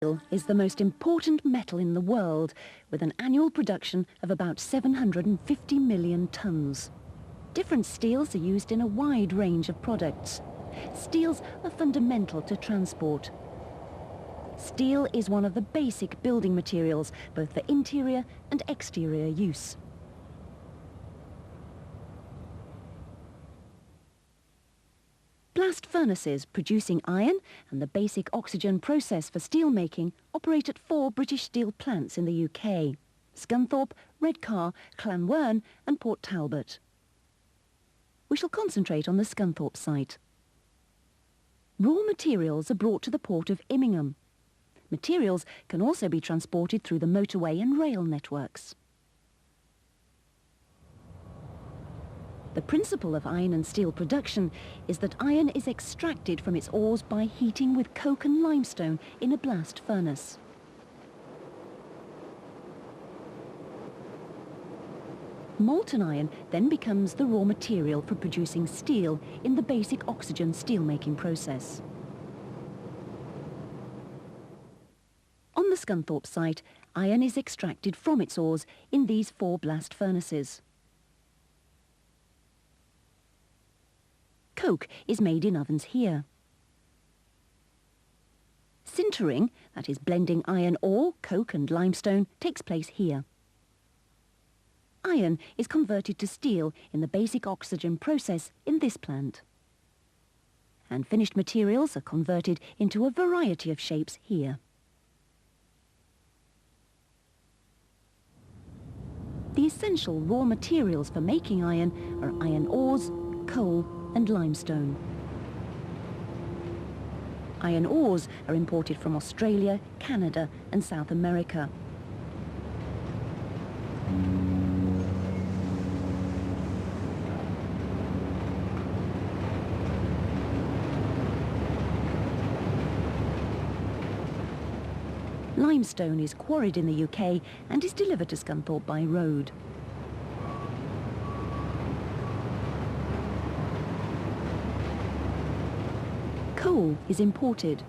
Steel is the most important metal in the world, with an annual production of about 750 million tons. Different steels are used in a wide range of products. Steels are fundamental to transport. Steel is one of the basic building materials, both for interior and exterior use. Blast furnaces producing iron and the basic oxygen process for steel making operate at 4 British steel plants in the UK: Scunthorpe, Redcar, Llanwern and Port Talbot. We shall concentrate on the Scunthorpe site. Raw materials are brought to the port of Immingham. Materials can also be transported through the motorway and rail networks. The principle of iron and steel production is that iron is extracted from its ores by heating with coke and limestone in a blast furnace. Molten iron then becomes the raw material for producing steel in the basic oxygen steelmaking process. On the Scunthorpe site, iron is extracted from its ores in these 4 blast furnaces. Coke is made in ovens here. Sintering, that is blending iron ore, coke and limestone, takes place here. Iron is converted to steel in the basic oxygen process in this plant. And finished materials are converted into a variety of shapes here. The essential raw materials for making iron are iron ores, coal and limestone. Iron ores are imported from Australia, Canada and South America. Limestone is quarried in the UK and is delivered to Scunthorpe by road. Coal is imported.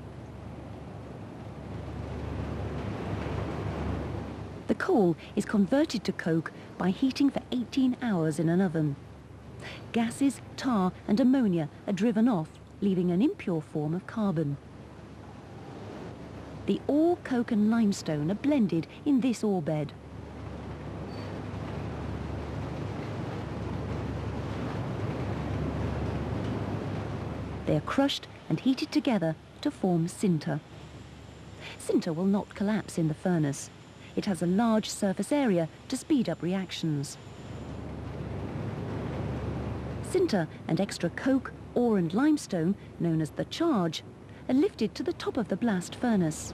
The coal is converted to coke by heating for 18 hours in an oven. Gases, tar and ammonia are driven off, leaving an impure form of carbon. The ore, coke and limestone are blended in this ore bed. They are crushed and heated together to form sinter. Sinter will not collapse in the furnace. It has a large surface area to speed up reactions. Sinter and extra coke, ore and limestone, known as the charge, are lifted to the top of the blast furnace.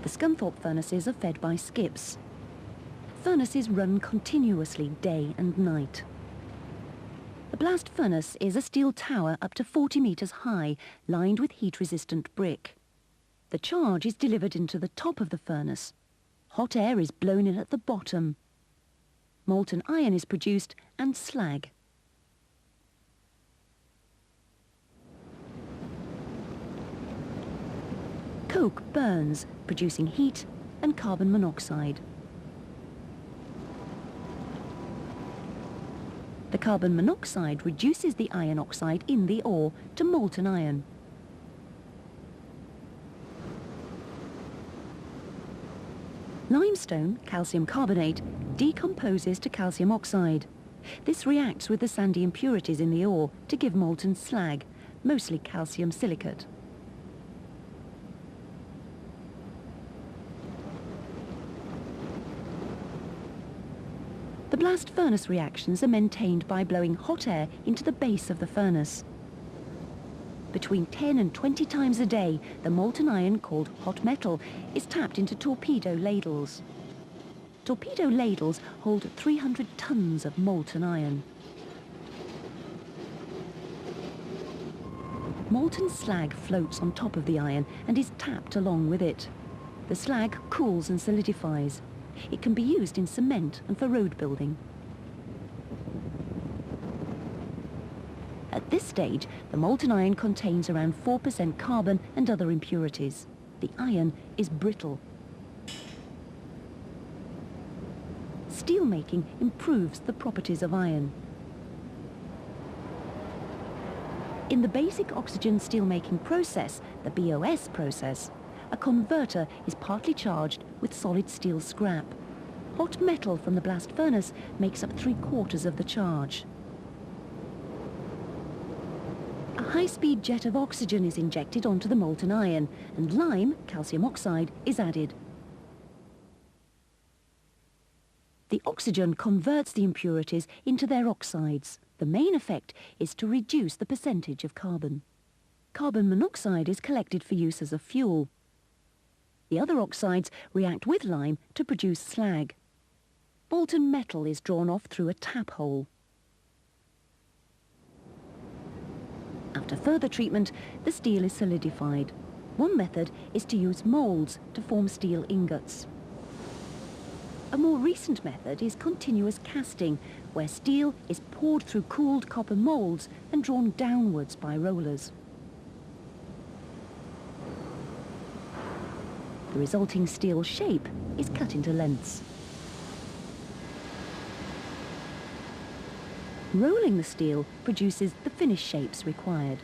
The Scunthorpe furnaces are fed by skips. Furnaces run continuously day and night. A blast furnace is a steel tower up to 40 metres high, lined with heat-resistant brick. The charge is delivered into the top of the furnace. Hot air is blown in at the bottom. Molten iron is produced and slag. Coke burns, producing heat and carbon monoxide. The carbon monoxide reduces the iron oxide in the ore to molten iron. Limestone, calcium carbonate, decomposes to calcium oxide. This reacts with the sandy impurities in the ore to give molten slag, mostly calcium silicate. The blast furnace reactions are maintained by blowing hot air into the base of the furnace. Between 10 and 20 times a day, the molten iron, called hot metal, is tapped into torpedo ladles. Torpedo ladles hold 300 tons of molten iron. Molten slag floats on top of the iron and is tapped along with it. The slag cools and solidifies. It can be used in cement and for road building. At this stage, the molten iron contains around 4% carbon and other impurities. The iron is brittle. Steelmaking improves the properties of iron. In the basic oxygen steelmaking process, the BOS process, a converter is partly charged with solid steel scrap. Hot metal from the blast furnace makes up 3/4 of the charge. A high-speed jet of oxygen is injected onto the molten iron, and lime, calcium oxide, is added. The oxygen converts the impurities into their oxides. The main effect is to reduce the percentage of carbon. Carbon monoxide is collected for use as a fuel. The other oxides react with lime to produce slag. Molten metal is drawn off through a tap hole. After further treatment, the steel is solidified. One method is to use moulds to form steel ingots. A more recent method is continuous casting, where steel is poured through cooled copper moulds and drawn downwards by rollers. The resulting steel shape is cut into lengths. Rolling the steel produces the finished shapes required.